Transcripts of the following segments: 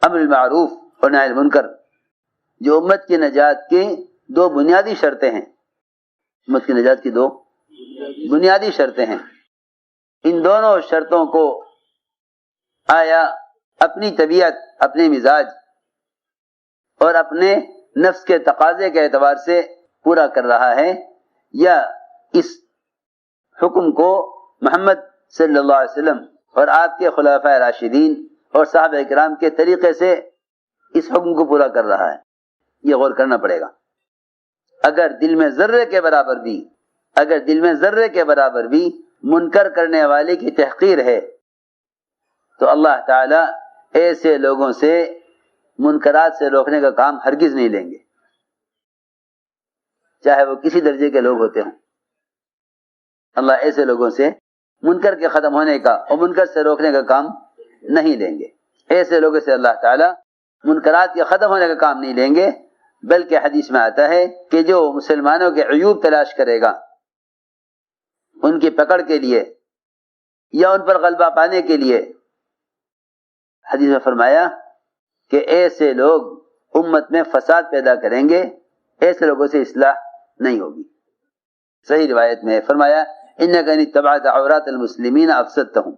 امر المعروف اور نہی المنکر، جو امت کی نجات کی دو بنیادی شرطیں ہیں، امت کی نجات کی دو بنیادی شرطیں ہیں، ان دونوں شرطوں کو آیا اپنی طبیعت، اپنے مزاج اور اپنے نفس کے تقاضے کے اعتبار سے پورا کر رہا ہے، یا اس حکم کو محمد صلی اللہ علیہ وسلم اور آپ کے خلفائے راشدین اور صحابہ کرام کے طریقے سے اس حکم کو پورا کر رہا ہے؟ یہ غور کرنا پڑے گا۔ اگر دل میں ذرے کے برابر بھی منکر کرنے والے کی تحقیر ہے تو اللہ تعالی ایسے لوگوں سے منکرات سے روکنے کا کام ہرگز نہیں لیں گے، چاہے وہ کسی درجے کے لوگ ہوتے ہوں۔ اللہ ایسے لوگوں سے منکر کے ختم ہونے کا اور منکر سے روکنے کا کام نہیں لیں گے، ایسے لوگوں سے اللہ تعالی منکرات کے ختم ہونے کا کام نہیں لیں گے، بلکہ حدیث میں آتا ہے کہ جو مسلمانوں کے عیوب تلاش کرے گا ان کی پکڑ کے لیے یا ان پر غلبہ پانے کے لیے، حدیث میں فرمایا کہ ایسے لوگ امت میں فساد پیدا کریں گے، ایسے لوگوں سے اصلاح نہیں ہوگی۔ صحیح روایت میں فرمایا انک ان اتبعت عورات المسلمین افسدتهم،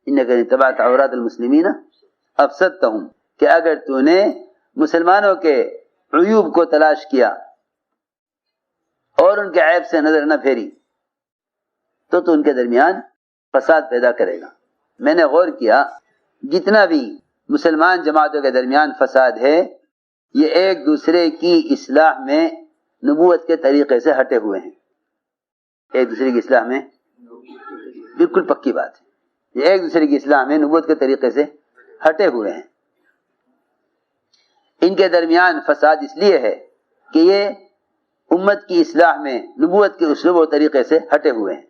انک ان اتبعت عورات المسلمین افسدتهم، کہ اگر تو نے مسلمانوں کے عیوب کو تلاش کیا اور ان کے عیب سے نظر نہ پھیری تو ان کے درمیان فساد پیدا کرے گا۔ میں نے غور کیا، جتنا بھی مسلمان جماعتوں کے درمیان فساد ہے یہ ایک دوسرے کی اصلاح میں نبوت کے طریقے سے ہٹے ہوئے ہیں، ایک دوسرے کی اصلاح میں، بالکل پکی بات ہے، یہ ایک دوسرے کی اصلاح میں نبوت کے طریقے سے ہٹے ہوئے ہیں۔ ان کے درمیان فساد اس لیے ہے کہ یہ امت کی اصلاح میں نبوت کے اسلوب و طریقے سے ہٹے ہوئے ہیں۔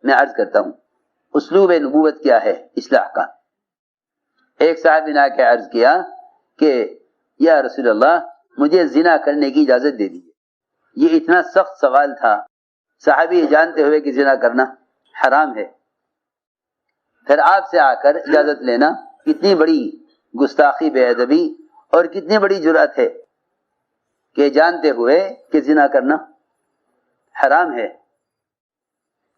میں عرض کرتا ہوں اسلوب نبوت کیا ہے اصلاح کا۔ ایک صحابی نے آ کے عرض کیا کہ یا رسول اللہ مجھے زنا کرنے کی اجازت دے دیجیے۔ یہ اتنا سخت سوال تھا، صحابی جانتے ہوئے کہ زنا کرنا حرام ہے، پھر آپ سے آ کر اجازت لینا کتنی بڑی گستاخی، بے ادبی اور کتنی بڑی جرأت ہے کہ جانتے ہوئے کہ زنا کرنا حرام ہے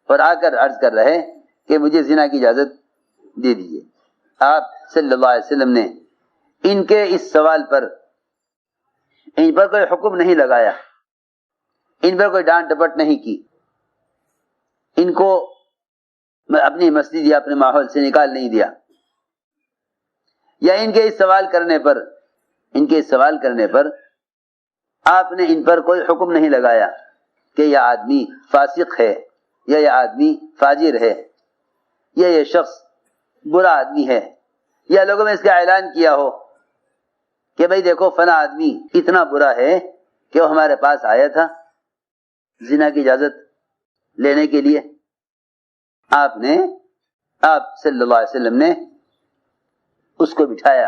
اور آ کر عرض کر رہے کہ مجھے زنا کی اجازت دے دیجیے۔ آپ صلی اللہ علیہ وسلم نے ان کے اس سوال پر ان پر کوئی حکم نہیں لگایا، ان پر کوئی ڈانٹ ڈپٹ نہیں کی، ان کو اپنی مسجد یا اپنے ماحول سے نکال نہیں دیا، یا ان کے اس سوال کرنے پر آپ نے ان پر کوئی حکم نہیں لگایا کہ یہ آدمی فاسق ہے یا یہ آدمی فاجر ہے یا یہ شخص برا آدمی ہے، یا لوگوں میں اس کا اعلان کیا ہو کہ بھئی دیکھو فلاں آدمی اتنا برا ہے کہ وہ ہمارے پاس آیا تھا زنا کی اجازت لینے کے لیے۔ آپ صلی اللہ علیہ وسلم نے اس کو بٹھایا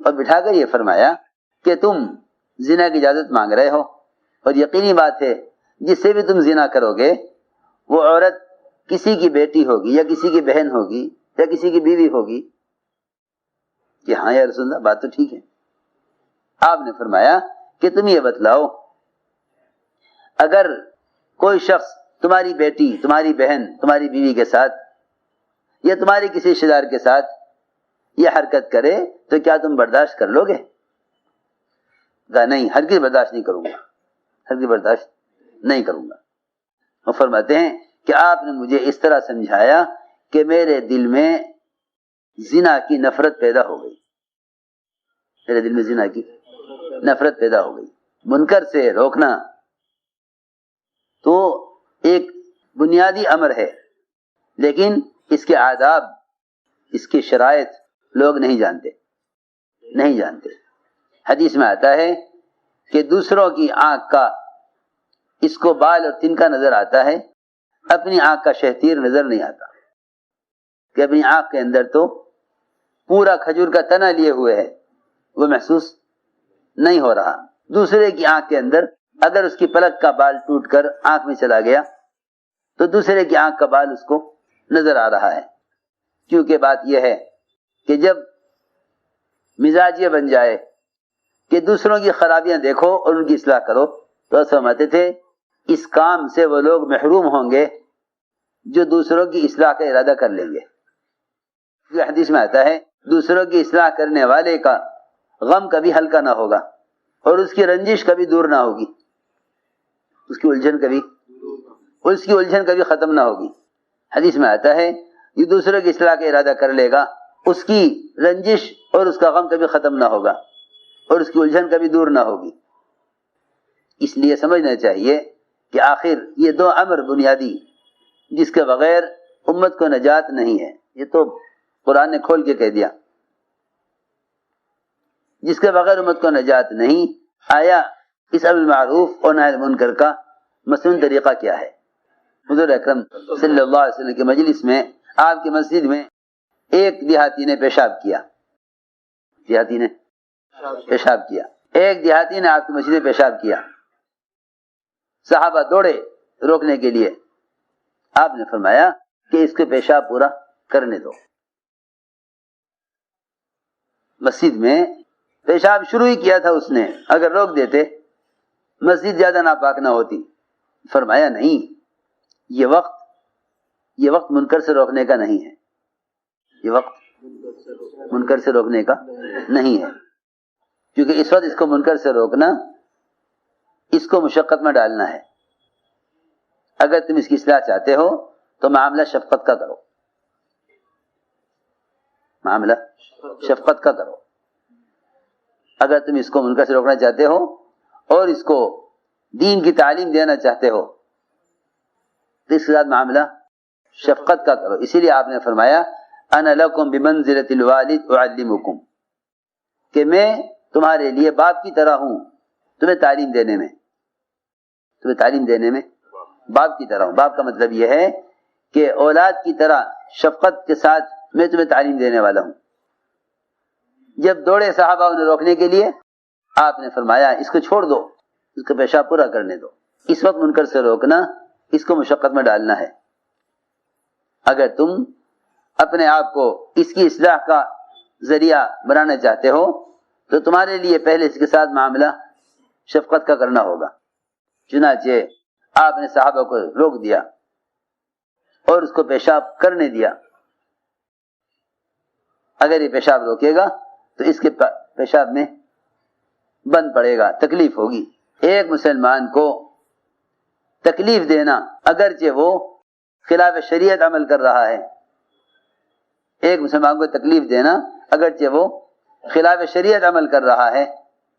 اور بٹھا کر یہ فرمایا کہ تم زنا کی اجازت مانگ رہے ہو، اور یقینی بات ہے جس سے بھی تم زنا کرو گے وہ عورت کسی کی بیٹی ہوگی یا کسی کی بہن ہوگی یا کسی کی بیوی ہوگی۔ کہ ہاں یا رسول اللہ بات تو ٹھیک ہے۔ آپ نے فرمایا کہ تم یہ بتلاؤ اگر کوئی شخص تمہاری بیٹی، تمہاری بہن، تمہاری بیوی کے ساتھ یا تمہاری کسی رشتہ دار کے ساتھ یہ حرکت کرے تو کیا تم برداشت کر لو گے؟ نہیں، ہرگز برداشت نہیں کروں گا، ہرگز برداشت نہیں کروں گا۔ وہ فرماتے ہیں کہ آپ نے مجھے اس طرح سمجھایا کہ میرے دل میں زنا کی نفرت پیدا ہو گئی، میرے دل میں زنا کی نفرت پیدا ہو گئی۔ منکر سے روکنا تو ایک بنیادی امر ہے، لیکن اس کے آداب، اس کی شرائط لوگ نہیں جانتے۔ حدیث میں آتا ہے کہ دوسروں کی آنکھ کا اس کو بال اور تنکا نظر آتا ہے، اپنی آنکھ کا شہتیر نظر نہیں آتا، کہ اپنی آنکھ کے اندر تو پورا کھجور کا تنا لیے ہوئے ہے، وہ محسوس نہیں ہو رہا۔ دوسرے کی آنکھ کے اندر اگر اس کی پلک کا بال ٹوٹ کر آنکھ میں چلا گیا تو دوسرے کی آنکھ کا بال اس کو نظر آ رہا ہے، کیونکہ بات یہ ہے کہ جب مزاج یہ بن جائے کہ دوسروں کی خرابیاں دیکھو اور ان کی اصلاح کرو، تو فرماتے تھے اس کام سے وہ لوگ محروم ہوں گے جو دوسروں کی اصلاح کا ارادہ کر لیں گے. یہ حدیث میں آتا ہے دوسروں کی اصلاح کرنے والے کا غم کبھی ہلکا نہ ہوگا اور اس کی رنجش کبھی دور نہ ہوگی، اس کی الجھن کبھی ختم نہ ہوگی. حدیث میں آتا ہے یہ دوسروں کی اصلاح کا ارادہ کر لے گا، اس کی رنجش اور اس کا غم کبھی ختم نہ ہوگا اور اس کی الجھن کبھی دور نہ ہوگی. اس لیے سمجھنا چاہیے کہ آخر یہ دو امر بنیادی جس کے بغیر امت کو نجات نہیں ہے، یہ تو قرآن نے کھول کے کہہ دیا، جس کے بغیر امت کو نجات نہیں. آیا اس امر معروف اور نہی عن المنکر کا مصنون طریقہ کیا ہے؟ حضور اکرم صلی اللہ علیہ وسلم کی مجلس میں، آپ کی مسجد میں ایک دیہاتی نے پیشاب کیا، ایک دیہاتی نے آپ کی مسجد میں پیشاب کیا. صحابہ دوڑے روکنے کے لیے، آپ نے فرمایا کہ اس کو پیشاب پورا کرنے دو. مسجد میں پیشاب شروع ہی کیا تھا اس نے، اگر روک دیتے مسجد زیادہ ناپاک نہ ہوتی. فرمایا نہیں، یہ وقت منکر سے روکنے کا نہیں ہے، یہ وقت منکر سے روکنے کا نہیں ہے، کیونکہ اس وقت اس کو منکر سے روکنا اس کو مشقت میں ڈالنا ہے. اگر تم اس کی اصلاح چاہتے ہو تو معاملہ شفقت کا کرو، معاملہ شفقت کا کرو. اگر تم اس کو منکر سے روکنا چاہتے ہو اور اس کو دین کی تعلیم دینا چاہتے ہو تو اس کے ساتھ معاملہ شفقت کا کرو. اسی لیے آپ نے فرمایا انا لکم بمنزلۃ الوالد اعلمکم، کہ میں تمہارے لیے باپ کی طرح ہوں، تمہیں تعلیم دینے میں باپ کی طرح ہوں. باپ کا مطلب یہ ہے کہ اولاد کی طرح شفقت کے ساتھ میں تمہیں تعلیم دینے والا ہوں. جب دوڑے صحابہ انہیں روکنے کے لیے، آپ نے فرمایا اس کو چھوڑ دو، اس کو پیشاب پورا کرنے دو. اس وقت منکر سے روکنا اس کو مشقت میں ڈالنا ہے. اگر تم اپنے آپ کو اس کی اصلاح کا ذریعہ بنانا چاہتے ہو تو تمہارے لیے پہلے اس کے ساتھ معاملہ شفقت کا کرنا ہوگا. چنانچہ آپ نے صحابہ کو روک دیا اور اس کو پیشاب کرنے دیا. اگر یہ پیشاب روکے گا تو اس کے پیشاب میں بند پڑے گا، تکلیف ہوگی. ایک مسلمان کو تکلیف دینا اگرچہ وہ خلاف شریعت عمل کر رہا ہے، ایک مسلمان کو تکلیف دینا اگرچہ وہ خلاف شریعت عمل کر رہا ہے،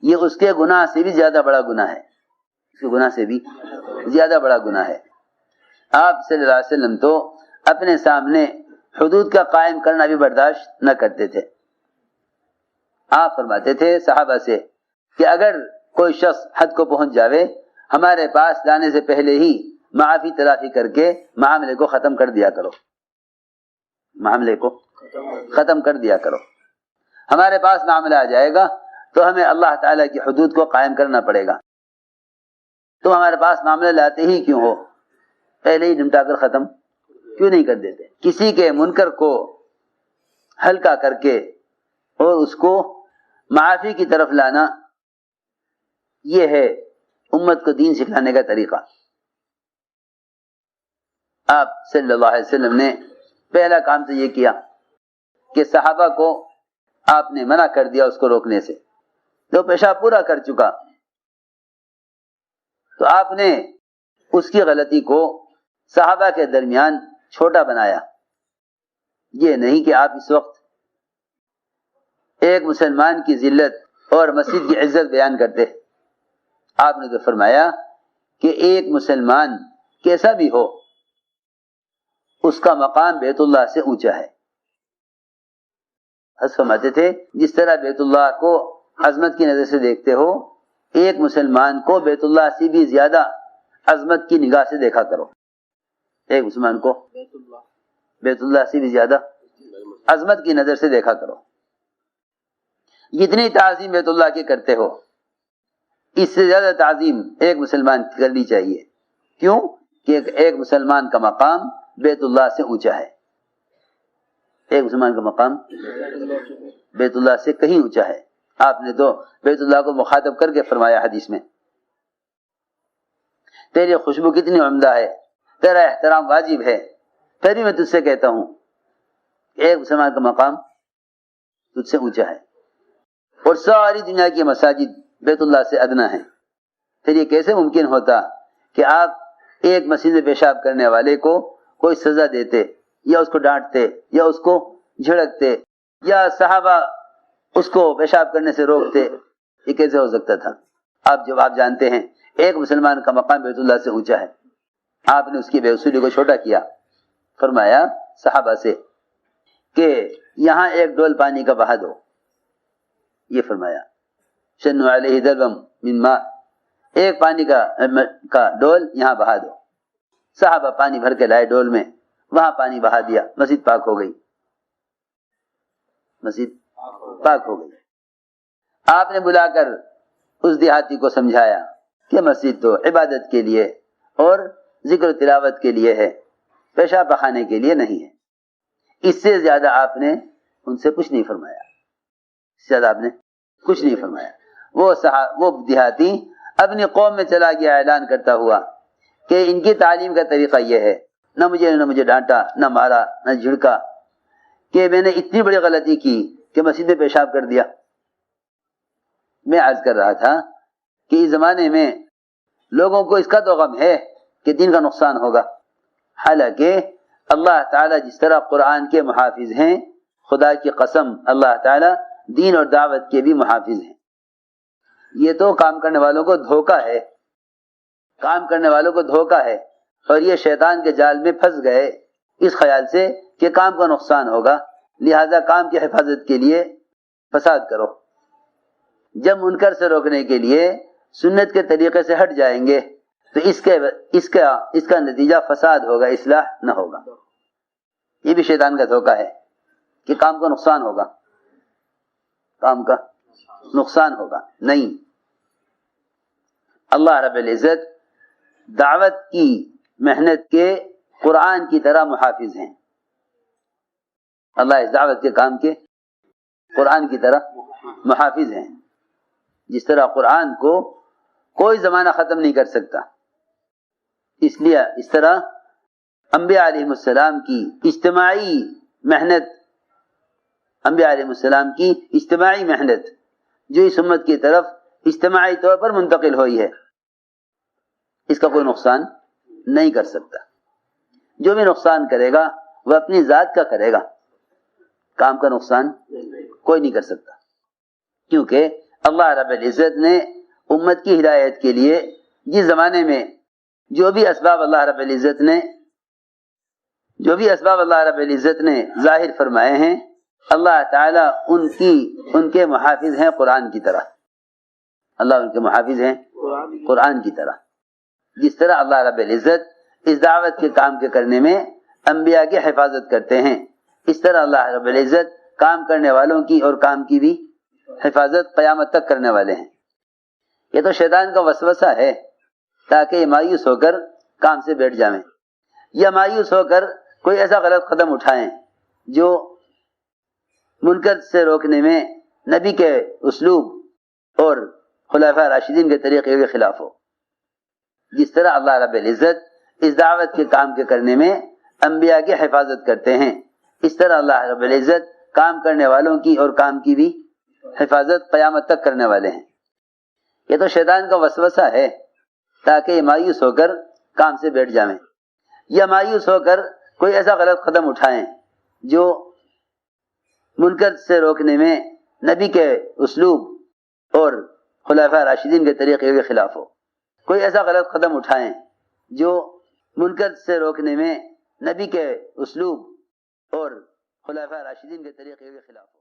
یہ اس کے گناہ سے بھی زیادہ بڑا گناہ ہے، اس کے گناہ سے بھی زیادہ بڑا گناہ ہے. آپ صلی اللہ علیہ وسلم تو اپنے سامنے حدود کا قائم کرنا بھی برداشت نہ کرتے تھے. آپ فرماتے تھے صحابہ سے کہ اگر کوئی شخص حد کو پہنچ جاوے، ہمارے پاس لانے سے پہلے ہی معافی تلافی کر کے معاملے کو ختم کر دیا کرو، معاملے کو ختم کر دیا کرو. ہمارے پاس معاملہ آ جائے گا تو ہمیں اللہ تعالیٰ کی حدود کو قائم کرنا پڑے گا. تم ہمارے پاس معاملہ لاتے ہی کیوں ہو؟ پہلے ہی نمٹا کر ختم کیوں نہیں کر دیتے؟ کسی کے منکر کو ہلکا کر کے اور اس کو معافی کی طرف لانا، یہ ہے امت کو دین سکھانے کا طریقہ. آپ صلی اللہ علیہ وسلم نے پہلا کام تو یہ کیا کہ صحابہ کو آپ نے منع کر دیا اس کو روکنے سے. جو پیشاب پورا کر چکا تو آپ نے اس کی غلطی کو صحابہ کے درمیان چھوٹا بنایا. یہ نہیں کہ آپ اس وقت ایک مسلمان کی ذلت اور مسجد کی عزت بیان کرتے. آپ نے تو فرمایا کہ ایک مسلمان کیسا بھی ہو اس کا مقام بیت اللہ سے اونچا ہے. حضرت فرماتے تھے جس طرح بیت اللہ کو عظمت کی نظر سے دیکھتے ہو، ایک مسلمان کو بیت اللہ سے بھی زیادہ عظمت کی نگاہ سے دیکھا کرو. ایک مسلمان کو بیت اللہ سے بھی زیادہ عظمت کی نظر سے دیکھا کرو. جتنی تعظیم بیت اللہ کی کرتے ہو اس سے زیادہ تعظیم ایک مسلمان کی کرنی چاہیے. کیوں؟ کہ ایک مسلمان کا مقام بیت اللہ سے اونچا ہے. ایک مسلمان کا مقام بیت اللہ سے کہیں اونچا ہے. آپ نے تو بیت اللہ کو مخاطب کر کے فرمایا حدیث میں، تیری خوشبو کتنی عمدہ ہے، تیرا احترام واجب ہے، پھر بھی میں تجھ سے کہتا ہوں ایک مسلمان کا مقام تجھ سے اونچا ہے، اور ساری دنیا کی مساجد بیت اللہ سے ادنا ہے. پھر یہ کیسے ممکن ہوتا کہ آپ ایک مسجد میں پیشاب کرنے والے کو کوئی سزا دیتے یا اس کو ڈانٹتے یا اس کو جھڑکتے یا صحابہ اس کو پیشاب کرنے سے روکتے؟ یہ کیسے ہو سکتا تھا؟ آپ جانتے ہیں ایک مسلمان کا مقام بیت اللہ سے اونچا ہے. آپ نے اس کی بے اصولی کو چھوٹا کیا. فرمایا صحابہ سے کہ یہاں ایک ڈول پانی کا بہا دو. یہ فرمایا شنو علیہ دلبم من ماء، ایک پانی کا ڈول یہاں بہا دو. صحابہ پانی بھر کے لائے ڈول میں، وہاں پانی بہا دیا، مسجد پاک ہو گئی. مسجد پاک ہو گئی. آپ نے بلا کر اس دیہاتی کو سمجھایا کہ مسجد تو عبادت کے لیے اور ذکر و تلاوت کے لیے ہے، پیشاب بخانے کے لیے نہیں ہے. اس سے زیادہ آپ نے ان سے کچھ نہیں فرمایا. اس سے زیادہ آپ نے کچھ نہیں فرمایا. وہ دیہاتی اپنی قوم میں چلا گیا اعلان کرتا ہوا کہ ان کی تعلیم کا طریقہ یہ ہے، نہ مجھے ڈانٹا، نہ مارا، نہ جھڑکا، کہ میں نے اتنی بڑی غلطی کی کہ مسجد میں پیشاب کر دیا. میں عرض کر رہا تھا کہ اس زمانے میں لوگوں کو اس کا تو غم ہے کہ دین کا نقصان ہوگا، حالانکہ اللہ تعالیٰ جس طرح قرآن کے محافظ ہیں، خدا کی قسم اللہ تعالیٰ دین اور دعوت کے بھی محافظ ہیں. یہ تو کام کرنے والوں کو دھوکہ ہے، کام کرنے والوں کو دھوکہ ہے، اور یہ شیطان کے جال میں پھنس گئے اس خیال سے کہ کام کا نقصان ہوگا، لہذا کام کی حفاظت کے لیے فساد کرو. جب منکر سے روکنے کے لیے سنت کے طریقے سے ہٹ جائیں گے تو اس کا نتیجہ فساد ہوگا، اصلاح نہ ہوگا. یہ بھی شیطان کا دھوکہ ہے کہ کام کا نقصان ہوگا، کام کا نقصان ہوگا. نہیں، اللہ رب العزت دعوت کی محنت کے قرآن کی طرح محافظ ہیں. اللہ اس دعوت کے کام کے قرآن کی طرح محافظ ہیں. جس طرح قرآن کو کوئی زمانہ ختم نہیں کر سکتا، اس لیے اس طرح انبیاء علیہ السلام کی اجتماعی محنت، انبیاء علیہ السلام کی اجتماعی محنت جو اس امت کی طرف اجتماعی طور پر منتقل ہوئی ہے، اس کا کوئی نقصان نہیں کر سکتا. جو بھی نقصان کرے گا وہ اپنی ذات کا کرے گا، کام کا نقصان کوئی نہیں کر سکتا. کیونکہ اللہ رب العزت نے امت کی ہدایت کے لیے جس زمانے میں جو بھی اسباب اللہ رب العزت نے ظاہر فرمائے ہیں، اللہ تعالیٰ ان کے محافظ ہیں قرآن کی طرح. اللہ ان کے محافظ ہیں قرآن کی طرح. جس طرح اللہ رب العزت اس دعوت کے کام کے کرنے میں انبیاء کی حفاظت کرتے ہیں، اس طرح اللہ رب العزت کام کرنے والوں کی اور کام کی بھی حفاظت قیامت تک کرنے والے ہیں. یہ تو شیطان کا وسوسہ ہے تاکہ یہ مایوس ہو کر کام سے بیٹھ جائیں یا مایوس ہو کر کوئی ایسا غلط قدم اٹھائیں جو منکر سے روکنے میں نبی کے اسلوب اور خلفاء راشدین کے طریقے کے خلاف ہو. جس طرح اللہ رب العزت اس دعوت کے کام کے کرنے میں انبیاء کی حفاظت کرتے ہیں، اس طرح اللہ رب العزت کام کرنے والوں کی اور کام کی بھی حفاظت قیامت تک کرنے والے ہیں. یہ تو شیطان کا وسوسہ ہے تاکہ یہ مایوس ہو کر کام سے بیٹھ جائیں یا مایوس ہو کر کوئی ایسا غلط قدم اٹھائیں جو منکر سے روکنے میں نبی کے اسلوب اور خلفاء راشدین کے طریقے کے خلاف ہو. کوئی ایسا غلط قدم اٹھائیں جو منکر سے روکنے میں نبی کے اسلوب اور خلفاء راشدین کے طریقے کے خلاف ہو.